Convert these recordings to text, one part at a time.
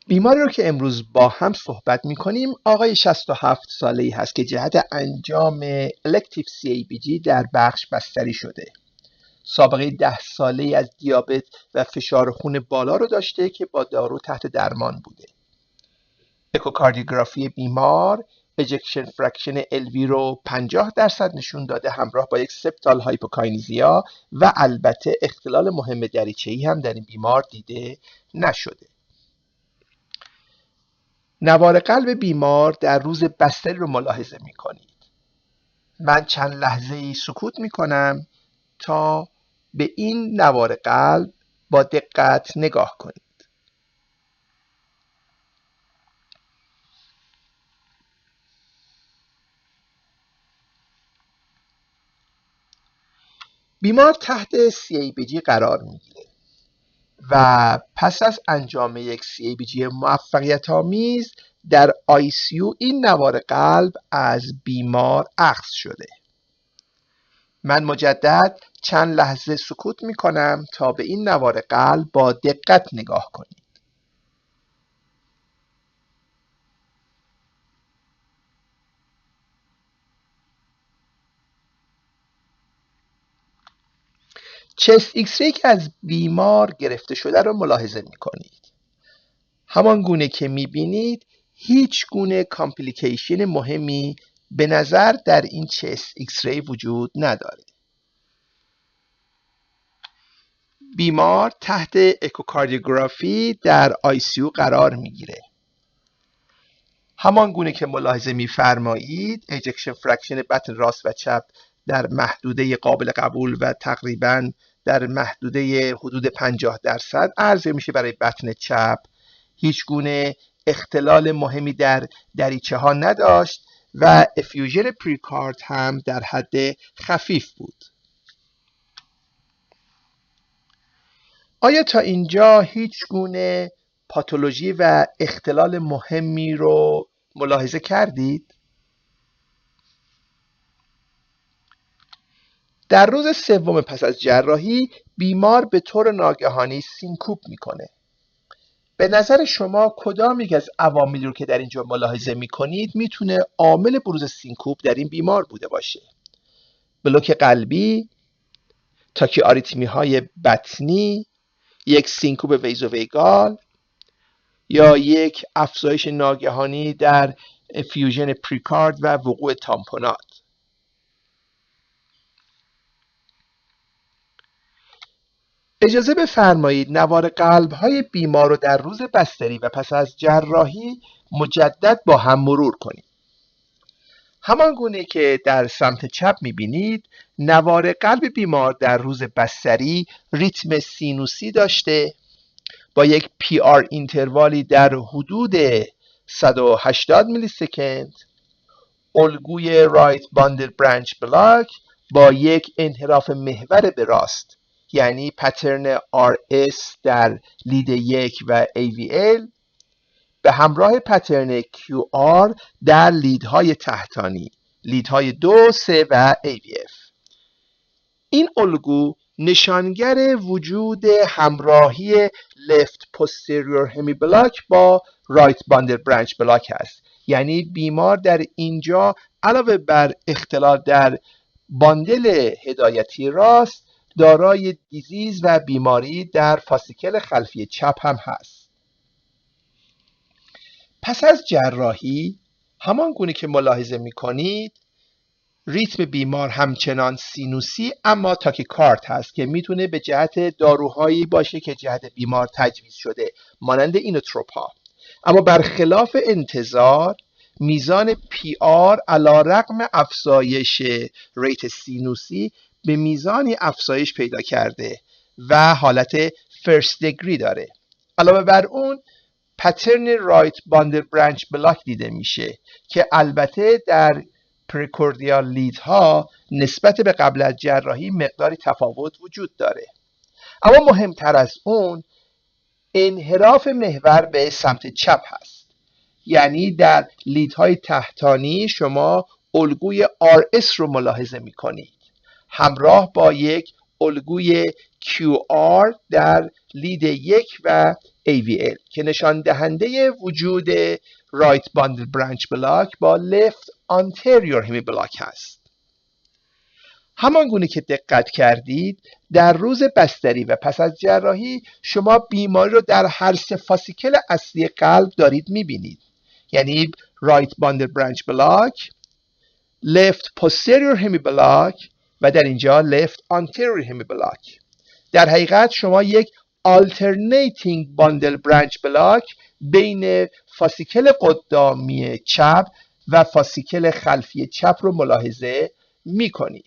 بیماری رو که امروز با هم صحبت می‌کنیم آقای 67 ساله‌ای هست که جهت انجام الکتیو CABG در بخش بستری شده. سابقه 10 ساله‌ای از دیابت و فشار خون بالا رو داشته که با دارو تحت درمان بوده. اکوکاردیوگرافی بیمار اجکشن فرکشن LV رو 50% نشون داده، همراه با یک سپتال هایپوکاینیزیا و البته اختلال مهم دریچه‌ای هم در این بیمار دیده نشده. نوار قلب بیمار در روز بستری رو ملاحظه می‌کنید. من چند لحظه‌ای سکوت می‌کنم تا به این نوار قلب با دقت نگاه کنید. بیمار تحت CABG قرار می‌گیره و پس از انجام یک CABG موفقیت آمیز در ICU این نوار قلب از بیمار اخذ شده. من مجدد چند لحظه سکوت می کنم تا به این نوار قلب با دقت نگاه کنید. چست ایکس ری که از بیمار گرفته شده رو ملاحظه می کنید. همان گونه که می بینید هیچ گونه کامپلیکیشن مهمی به نظر در این چست ایکس ری وجود نداره. بیمار تحت اکوکاردیوگرافی در ICU قرار میگیره. همان گونه که ملاحظه می‌فرمایید اجکشن فرکشن بطن راست و چپ در محدوده قابل قبول و تقریباً در محدوده حدود 50% عرضه میشه برای بطن چپ. هیچ گونه اختلال مهمی در دریچه ها نداشت و افیوژن پریکارد هم در حد خفیف بود. آیا تا اینجا هیچ گونه پاتولوژی و اختلال مهمی رو ملاحظه کردید؟ در روز سوم پس از جراحی بیمار به طور ناگهانی سینکوپ میکنه. به نظر شما کدام یک از عواملی رو که در اینجا ملاحظه میکنید میتونه عامل بروز سینکوپ در این بیمار بوده باشه؟ بلوک قلبی، تاکیاریتمی های بطنی، یک سینکوپ ویزوویگال یا یک افزایش ناگهانی در فیوژن پریکارد و وقوع تامپونات. اجازه بفرمایید نوار قلب های بیمار رو در روز بستری و پس از جراحی مجدد با هم مرور کنیم. همان گونه که در سمت چپ میبینید نوار قلب بیمار در روز بستری ریتم سینوسی داشته با یک PR اینتروالی در حدود 180 میلی سکند، الگوی رایت باندل برانچ بلاک با یک انحراف محور به راست یعنی پترن RS در لید 1 و AVL به همراه پترن QR در لیدهای تحتانی لیدهای 2، 3 و AVF. این الگو نشانگر وجود همراهی left posterior hemiblock با right bundle branch block است. یعنی بیمار در اینجا علاوه بر اختلال در باندل هدایتی راست دارای دیزیز و بیماری در فاسیکل خلفی چپ هم هست. پس از جراحی همان گونه که ملاحظه می کنید ریتم بیمار همچنان سینوسی اما تاکیکارد هست که میتونه به جهت داروهایی باشه که جهت بیمار تجویز شده مانند اینوتروپا. اما برخلاف انتظار میزان PR علیرغم افزایش ریت سینوسی به میزانی افزایش پیدا کرده و حالت فرست دگری داره. علاوه بر اون پترن رایت باندل برانچ بلاک دیده میشه که البته در پریکوردیال لیدها نسبت به قبل از جراحی مقداری تفاوت وجود داره. اما مهمتر از اون انحراف محور به سمت چپ هست. یعنی در لیدهای تحتانی شما الگوی RS رو ملاحظه می کنید همراه با یک الگوی QR در لید 1 و AVL که نشان دهنده وجود رایت باندل برانچ بلاک با لفت آنتریور همی بلاک هست. همان گونه که دقت کردید در روز بستری و پس از جراحی شما بیماری رو در هر سه فاسیکل اصلی قلب دارید میبینید، یعنی رایت باندل برانچ بلاک، لفت پوستریور همی بلاک و در اینجا لفت آنتریور همی بلاک. در حقیقت شما یک alternating bundle branch block بین فاسیکل قدامی چپ و فاسیکل خلفی چپ رو ملاحظه می کنید.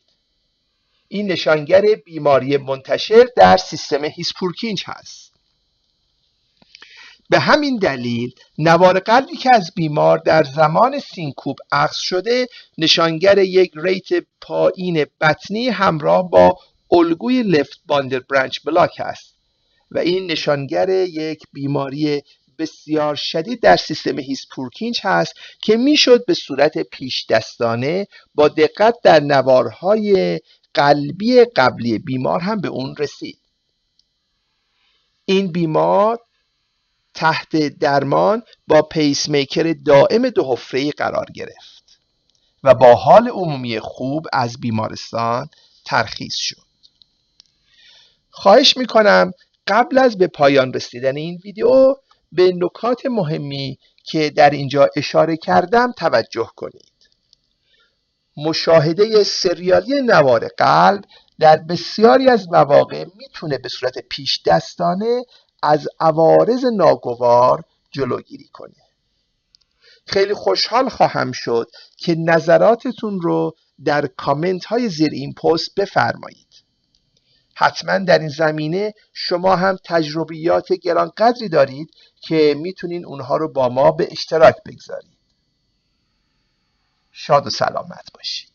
این نشانگر بیماری منتشر در سیستم هیسپورکینج هست. به همین دلیل نوار قلبی که از بیمار در زمان سینکوپ اخذ شده نشانگر یک ریت پایین بطنی همراه با الگوی لفت باندل برانچ بلاک است و این نشانگر یک بیماری بسیار شدید در سیستم هیسپورکینج هست که میشد به صورت پیش دستانه با دقت در نوارهای قلبی قبلی بیمار هم به اون رسید. این بیمار تحت درمان با پیس میکر دائم 2 حفره‌ای قرار گرفت و با حال عمومی خوب از بیمارستان ترخیص شد. خواهش میکنم قبل از به پایان رسیدن این ویدیو به نکات مهمی که در اینجا اشاره کردم توجه کنید. مشاهده سریالی نوار قلب در بسیاری از مواقع میتونه به صورت پیش دستانه از عوارض ناگوار جلوگیری کنه. خیلی خوشحال خواهم شد که نظراتتون رو در کامنت های زیر این پست بفرمایید. حتما در این زمینه شما هم تجربیات گرانقدری دارید که میتونین اونها رو با ما به اشتراک بگذارید. شاد و سلامت باشید.